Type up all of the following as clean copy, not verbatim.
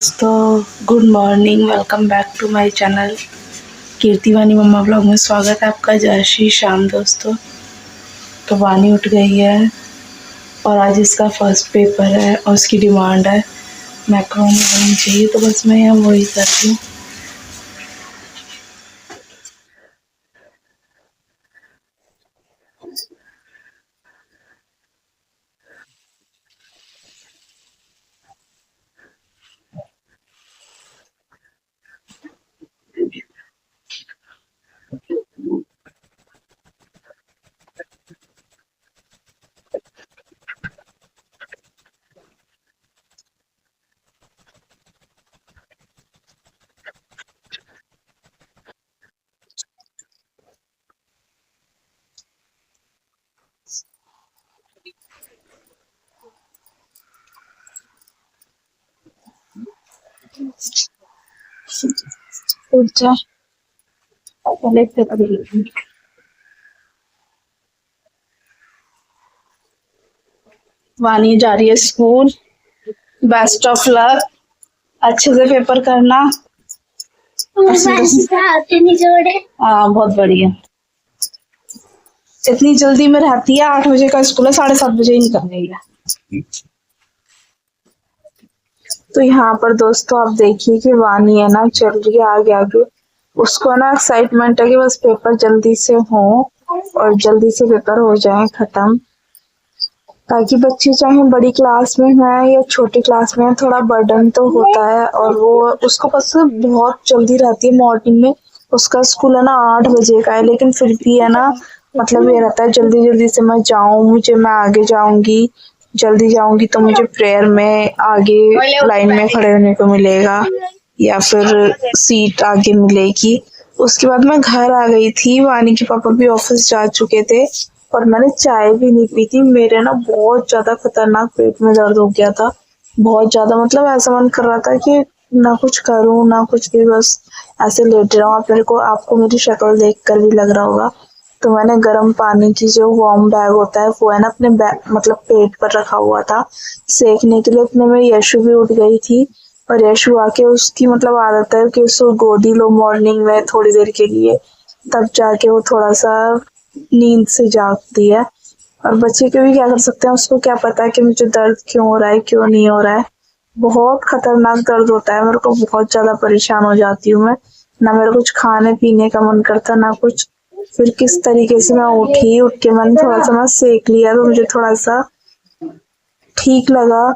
दोस्तों good morning, welcome back to my channel Kirti Vani mamma blog में स्वागत है आपका। जय श्री श्याम दोस्तों। तो वानी उठ गई है और आज इसका फर्स्ट पेपर है और उसकी डिमांड है मैक्रोनी होनी चाहिए, तो बस मैं यहाँ वही कर रही हूँ। उठ जा, पहले पेपर लिखूं। वानी जा रही है स्कूल। बेस्ट ऑफ लक, अच्छे से पेपर करना। हाँ बहुत बढ़िया। इतनी जल्दी में रहती है, 8 बजे का स्कूल है, 7:30 बजे ही निकल गई है। तो यहाँ पर दोस्तों आप देखिए कि वानी है ना चल रही है आगे आगे। उसको ना एक्साइटमेंट है कि बस पेपर जल्दी से हो और जल्दी से पेपर हो जाए खत्म, ताकि बच्चे चाहे बड़ी क्लास में है या छोटी क्लास में है, थोड़ा बर्डन तो होता है। और वो उसको बस बहुत जल्दी रहती है मॉर्निंग में। उसका स्कूल है ना 8 बजे का है, लेकिन फिर भी है ना मतलब ये रहता है जल्दी जल्दी से मैं जाऊं, मैं आगे जाऊंगी, जल्दी जाऊंगी तो मुझे प्रेयर में आगे लाइन में खड़े होने को मिलेगा या फिर सीट आगे मिलेगी। उसके बाद मैं घर आ गई थी, वानी के पापा भी ऑफिस जा चुके थे और मैंने चाय भी नहीं पी थी। मेरे ना बहुत ज्यादा खतरनाक पेट में दर्द हो गया था, बहुत ज्यादा। मतलब ऐसा मन कर रहा था कि ना कुछ करूं ना कुछ भी, बस ऐसे लेटे रहूं। आप मेरे को आपको मेरी शक्ल देख कर भी लग रहा होगा। तो मैंने गर्म पानी की जो वार्म बैग होता है वो है ना अपने बैग मतलब पेट पर रखा हुआ था सेकने के लिए। इतने में यशु भी उठ गई थी और यशु आके उसकी मतलब आदत है कि उसको गोदी लो मॉर्निंग में थोड़ी देर के लिए, तब जाके वो थोड़ा सा नींद से जागती है। और बच्चे के भी क्या कर सकते हैं, उसको क्या पता है कि मुझे दर्द क्यों हो रहा है क्यों नहीं हो रहा है। बहुत खतरनाक दर्द होता है, मेरे को बहुत ज्यादा परेशान हो जाती हूँ मैं। ना मेरा कुछ खाने पीने का मन करता ना कुछ। फिर किस तरीके से मैं उठी, उठ के मैंने थोड़ा सा ना सेक लिया तो मुझे थोड़ा सा ठीक लगा।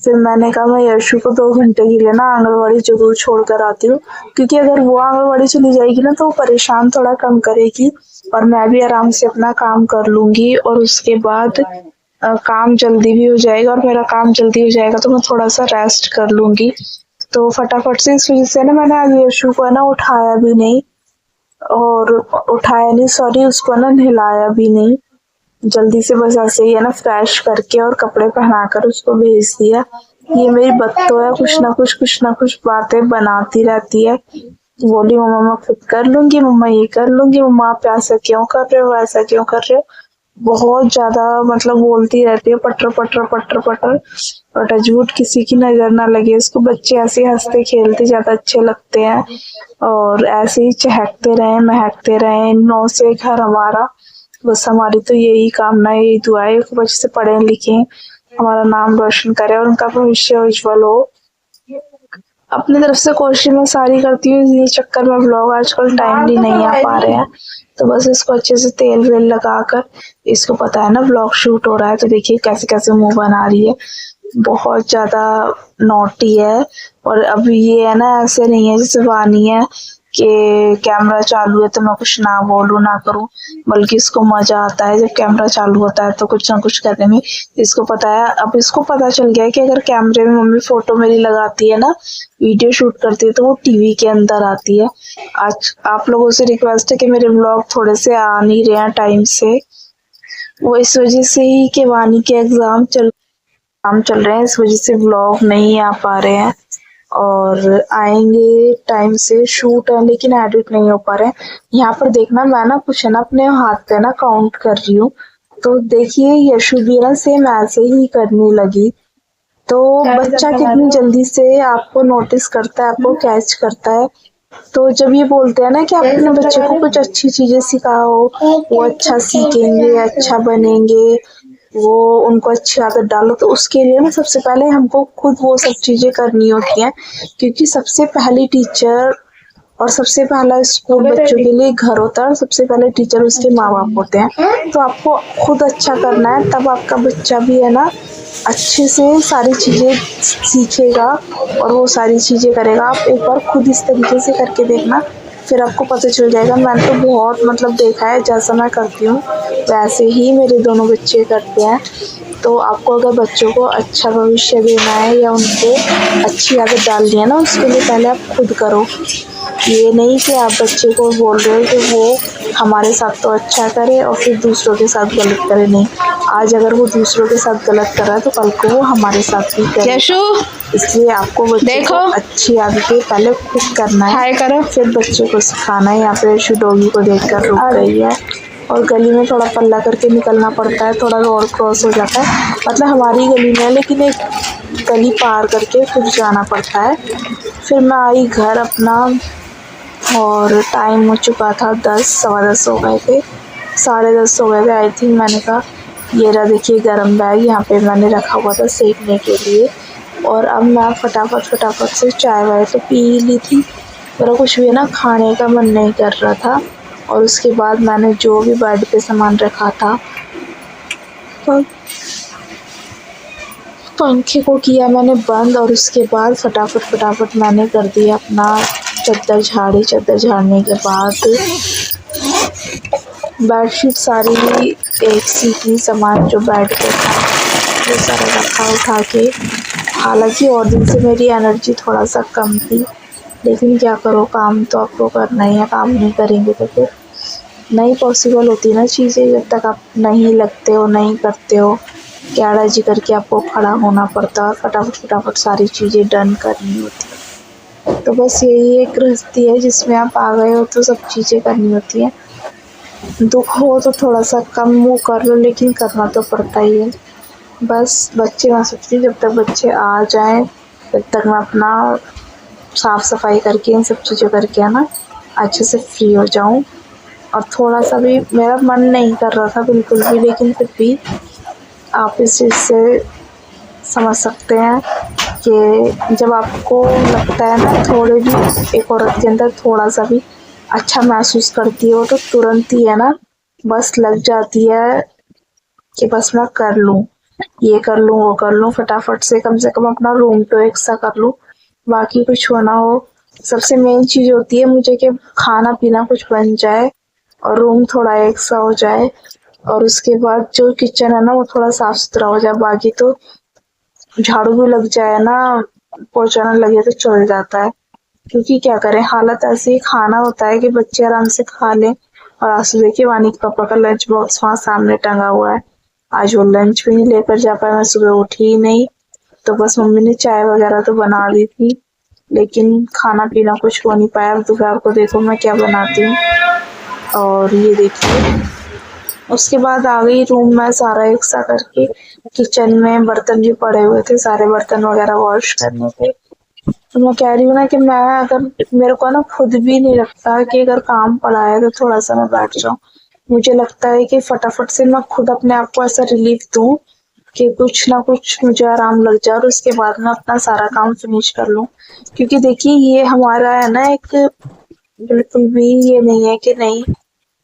फिर मैंने कहा मैं यशु को 2 घंटे के लिए ना आंगनबाड़ी जरूर छोड़ कर आती हूँ, क्योंकि अगर वो आंगनबाड़ी चली जाएगी ना तो वो परेशान थोड़ा कम करेगी और मैं भी आराम से अपना काम कर लूंगी। और उसके बाद काम जल्दी भी हो जाएगा और मेरा काम जल्दी हो जाएगा तो मैं थोड़ा सा रेस्ट कर लूंगी। तो फटाफट से इस वजह से ना मैंने आज यशु को है ना उठाया भी नहीं, और उठाया नहीं सॉरी, उसको ना नहलाया भी नहीं। जल्दी से बस ऐसे ही है ना फ्रेश करके और कपड़े पहनाकर उसको भेज दिया। ये मेरी बत्तो है, कुछ ना कुछ बातें बनाती रहती है। बोली मम्मा मैं खुद कर लूंगी, मम्मा ये कर लूंगी, मम्मा आप ऐसा क्यों कर रहे हो ऐसा क्यों कर रहे हो। बहुत ज्यादा मतलब बोलती रहती है, पटर पटर पटर पटर। और टचवुड किसी की नजर ना लगे उसको, बच्चे ऐसे हंसते खेलते ज्यादा अच्छे लगते हैं और ऐसे ही चहकते रहे महकते रहे नौ से घर हमारा। बस हमारी तो यही कामना यही दुआ है कि बच्चे से पढ़े लिखे, हमारा नाम रोशन करे और उनका भविष्य उज्जवल हो। अपनी तरफ से कोशिश मैं सारी करती हूँ, इसी चक्कर में ब्लॉग आजकल टाइमली नहीं आ पा रहे हैं। तो बस इसको अच्छे से तेल वेल लगाकर, इसको पता है ना ब्लॉग शूट हो रहा है, तो देखिए कैसे कैसे मुंह बना रही है, बहुत ज्यादा नॉटी है। और अब ये है ना ऐसे नहीं है जैसे वानी है कि कैमरा चालू है तो मैं कुछ ना बोलूं ना करूं, बल्कि इसको मजा आता है जब कैमरा चालू होता है तो कुछ ना कुछ करने में। इसको पता है, अब इसको पता चल गया है कि अगर कैमरे में मम्मी फोटो मेरी लगाती है ना, वीडियो शूट करती है, तो वो टीवी के अंदर आती है। आज आप लोगों से रिक्वेस्ट है कि मेरे ब्लॉग थोड़े से आ नहीं रहे हैं टाइम से, वो इस वजह से ही कि वानी के काम चल रहे हैं, इस वजह से व्लॉग नहीं आ पा रहे हैं। और आएंगे टाइम से, शूट है लेकिन एडिट नहीं हो पा रहे हैं। यहाँ पर देखना मैं ना कुछ है ना अपने हाथ पे ना काउंट कर रही हूँ, तो देखिए यशु भी ना सेम ऐसे ही करने लगी। तो बच्चा कितनी जल्दी से आपको नोटिस करता है, आपको कैच करता है। तो जब ये बोलते हैं ना कि आप अपने बच्चे को कुछ अच्छी चीजें सिखाओ, वो अच्छा सीखेंगे, अच्छा बनेंगे, वो उनको अच्छी आदत डालो, तो उसके लिए ना सबसे पहले हमको खुद वो सब चीजें करनी होती हैं, क्योंकि सबसे पहली टीचर और सबसे पहला स्कूल बच्चों के लिए घर होता है और सबसे पहले टीचर उसके माँ बाप होते हैं। तो आपको खुद अच्छा करना है, तब आपका बच्चा भी है ना अच्छे से सारी चीजें सीखेगा और वो सारी चीजें करेगा। आप एक बार खुद इस तरीके से करके देखना, फिर आपको पता चल जाएगा। मैंने तो बहुत मतलब देखा है, जैसा मैं करती हूँ वैसे ही मेरे दोनों बच्चे करते हैं। तो आपको अगर बच्चों को अच्छा भविष्य देना है या उनको अच्छी आदत डालनी है ना, उसके लिए पहले आप खुद करो। ये नहीं कि आप बच्चे को बोल रहे हो कि वो हमारे साथ तो अच्छा करे और फिर दूसरों के साथ गलत करे। नहीं, आज अगर वो दूसरों के साथ गलत कर रहा है तो कल को वो हमारे साथ भी करे। इसलिए आपको बच्चे को अच्छी आदतें पहले खुद करना है, हाय करो, फिर बच्चे को सिखाना है। यहाँ पे यशु डॉगी को देखकर रुक गई है और गली में थोड़ा पल्ला करके निकलना पड़ता है, थोड़ा रोड क्रॉस हो जाता है। मतलब हमारी गली में, लेकिन एक गली पार करके फिर जाना पड़ता है। फिर मैं आई घर अपना और टाइम हो चुका था 10, सवा 10 हो गए थे, 10:30 हो गए थे आई थिंक। मैंने कहा ये रहा देखिए गरम बैग, यहाँ पे मैंने रखा हुआ था सेकने के लिए। और अब मैं फटाफट से चाय वाय तो पी ली थी, मेरा कुछ भी ना खाने का मन नहीं कर रहा था। और उसके बाद मैंने जो भी बेड पे सामान रखा था, तो पंखे को किया मैंने बंद और उसके बाद फटाफट मैंने कर दिया अपना चद्दर झाड़ी। चद्दर झाड़ने के बाद बेडशीट सारी एक सी सामान जो बेड पे था वो सारा रखा उठा के। हालांकि और दिन से मेरी एनर्जी थोड़ा सा कम थी, लेकिन क्या करो, काम तो आपको करना ही है। काम नहीं करेंगे तो फिर नहीं पॉसिबल होती ना चीज़ें, जब तक आप नहीं लगते हो, नहीं करते हो, कैड़ा जी करके आपको खड़ा होना पड़ता है, फटाफट सारी चीज़ें डन करनी होती है। तो बस यही एक गृहस्थी है जिसमें आप आ गए हो तो सब चीज़ें करनी होती हैं। दुख हो तो थोड़ा सा कम वो कर लो, लेकिन करना तो पड़ता ही है। बस बच्चे, मैं सोचती हूँ जब तक बच्चे आ जाएं तब तक मैं अपना साफ सफाई करके इन सब चीज़ों करके है ना अच्छे से फ्री हो जाऊं। और थोड़ा सा भी मेरा मन नहीं कर रहा था बिल्कुल भी, लेकिन फिर भी आप इस चीज़ से समझ सकते हैं कि जब आपको लगता है ना थोड़े भी एक औरत के अंदर थोड़ा सा भी अच्छा महसूस करती हो तो तुरंत ही है ना बस लग जाती है कि बस मैं कर लूँ, ये कर लूँ, वो कर लूँ, फटाफट से कम अपना रूम तो एक सा कर लूँ, बाकी कुछ होना हो। सबसे मेन चीज़ होती है मुझे कि खाना पीना कुछ बन जाए और रूम थोड़ा एक सा हो जाए, और उसके बाद जो किचन है ना वो थोड़ा साफ सुथरा हो जाए। बाकी तो झाड़ू भी लग जाए ना, पोछा लगे तो चल जाता है। क्योंकि क्या करें, हालत ऐसी ही, खाना होता है कि बच्चे आराम से खा लें। और आज तो देखिए वानी के पापा का लंच बॉक्स वहाँ सामने टंगा हुआ है, आज वो लंच भी नहीं लेकर जा पाए। मैं सुबह उठी ही नहीं, तो बस मम्मी ने चाय वगैरह तो बना दी थी, लेकिन खाना पीना कुछ हो नहीं पाया। दोपहर को देखो मैं क्या बनाती हूँ। और ये देखिए उसके बाद आ गई रूम में सारा एक सा करके। किचन में बर्तन भी पड़े हुए थे, सारे बर्तन वगैरह वॉश करने थे। तो मैं कह रही हूँ ना कि मैं अगर मेरे को ना खुद भी नहीं लगता कि अगर काम पड़ा है तो थोड़ा सा मैं बैठ जाऊं। मुझे लगता है कि फटाफट से मैं खुद अपने आप को ऐसा रिलीफ दूं कि कुछ ना कुछ मुझे आराम लग जाए और उसके बाद मैं अपना सारा काम फिनिश कर लूं। क्योंकि देखिए ये हमारा है ना एक, बिल्कुल भी ये नहीं है कि नहीं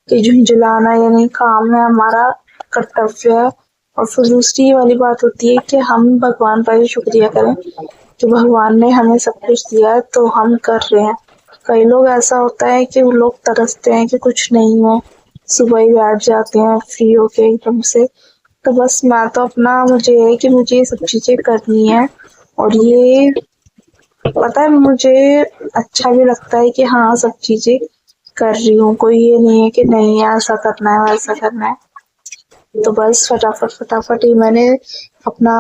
कि झुंझुलाना, ये नहीं, काम है हमारा, कर्तव्य है। और फिर दूसरी वाली बात होती है कि हम भगवान का ही शुक्रिया करें कि भगवान ने हमें सब कुछ दिया है तो हम कर रहे हैं। कई लोग ऐसा होता है कि वो लोग तरसते हैं कि कुछ नहीं है, सुबह ही बैठ जाते हैं फ्री होके एकदम से। तो बस मैं तो अपना, मुझे है कि मुझे ये सब चीजें करनी है। और ये पता है मुझे अच्छा भी लगता है कि हाँ सब चीजें कर रही हूँ, कोई ये नहीं है कि नहीं ऐसा करना है वैसा करना है। तो बस फटाफट ही मैंने अपना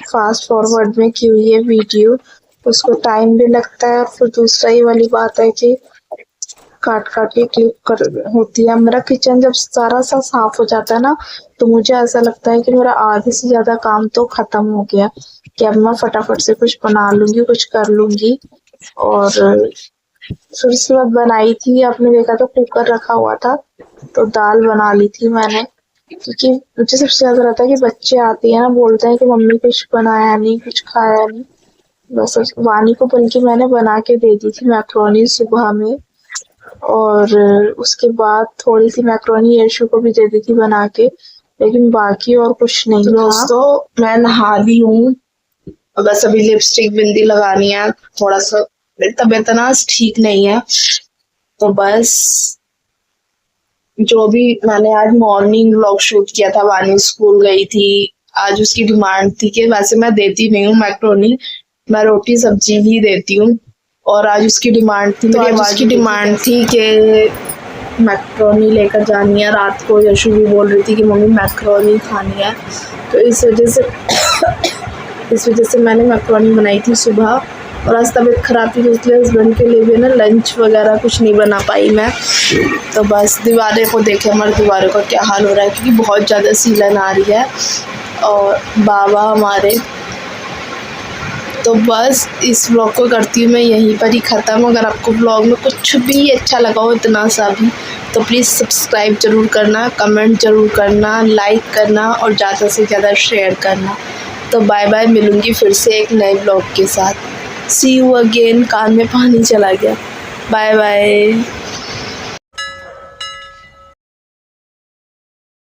फास्ट फॉरवर्ड में की हुई है वीडियो, उसको टाइम भी लगता है। और फिर दूसरा ये वाली बात है कि काट के क्लिक कर होती है। मेरा किचन जब सारा सा साफ हो जाता है ना तो मुझे ऐसा लगता है कि मेरा आधे से ज्यादा काम तो खत्म हो गया। कि अब मैं फटाफट से कुछ बना लूंगी, कुछ कर लूंगी। और फिर उसके बाद बनाई थी, आपने देखा तो कुकर रखा हुआ था तो दाल बना ली थी मैंने। क्योंकि मुझे सबसे ज्यादा रहता है कि बच्चे आते हैं ना, बोलते हैं कि मम्मी कुछ बनाया नहीं, कुछ खाया नहीं। बस वानी को बल्कि मैंने बना के दे दी थी मैक्रोनी सुबह में, और उसके बाद थोड़ी सी मैक्रोनी यशु को भी दे दी थी बना के, लेकिन बाकी और कुछ नहीं था। दोस्तों मैं नहा ली हूँ, बस अभी लिपस्टिक बिंदी लगानी है। थोड़ा सा मेरी तबीयत ना ठीक नहीं है, तो बस जो भी मैंने आज मॉर्निंग व्लॉग शूट किया था, वानी स्कूल गई थी, आज उसकी डिमांड थी कि वैसे मैं देती नहीं हूँ मैक्रोनी, मैं रोटी सब्जी ही देती हूँ, और आज उसकी डिमांड थी, तो आज उसकी डिमांड थी कि मैक्रोनी लेकर जानी है। रात को यशु भी बोल रही थी कि मम्मी मैक्रोनी खानी है, तो इस वजह से मैंने मैक्रोनी बनाई थी सुबह। और आज तबीयत खराब थी, इसलिए हस्बैंड के लिए भी ना लंच वगैरह कुछ नहीं बना पाई मैं। तो बस दीवारें को देखे, हमारी दीवारों का क्या हाल हो रहा है, क्योंकि बहुत ज़्यादा सीलन आ रही है। और बाबा हमारे, तो बस इस व्लॉग को करती हूँ मैं यहीं पर ही ख़त्म। अगर आपको व्लॉग में कुछ भी अच्छा लगा हो, इतना सा भी, तो प्लीज़ सब्सक्राइब ज़रूर करना, कमेंट ज़रूर करना, लाइक करना और ज़्यादा से ज़्यादा शेयर करना। तो बाय बाय, मिलूँगी फिर से एक नए व्लॉग के साथ। सी यू अगेन। कान में पानी चला गया। Bye bye.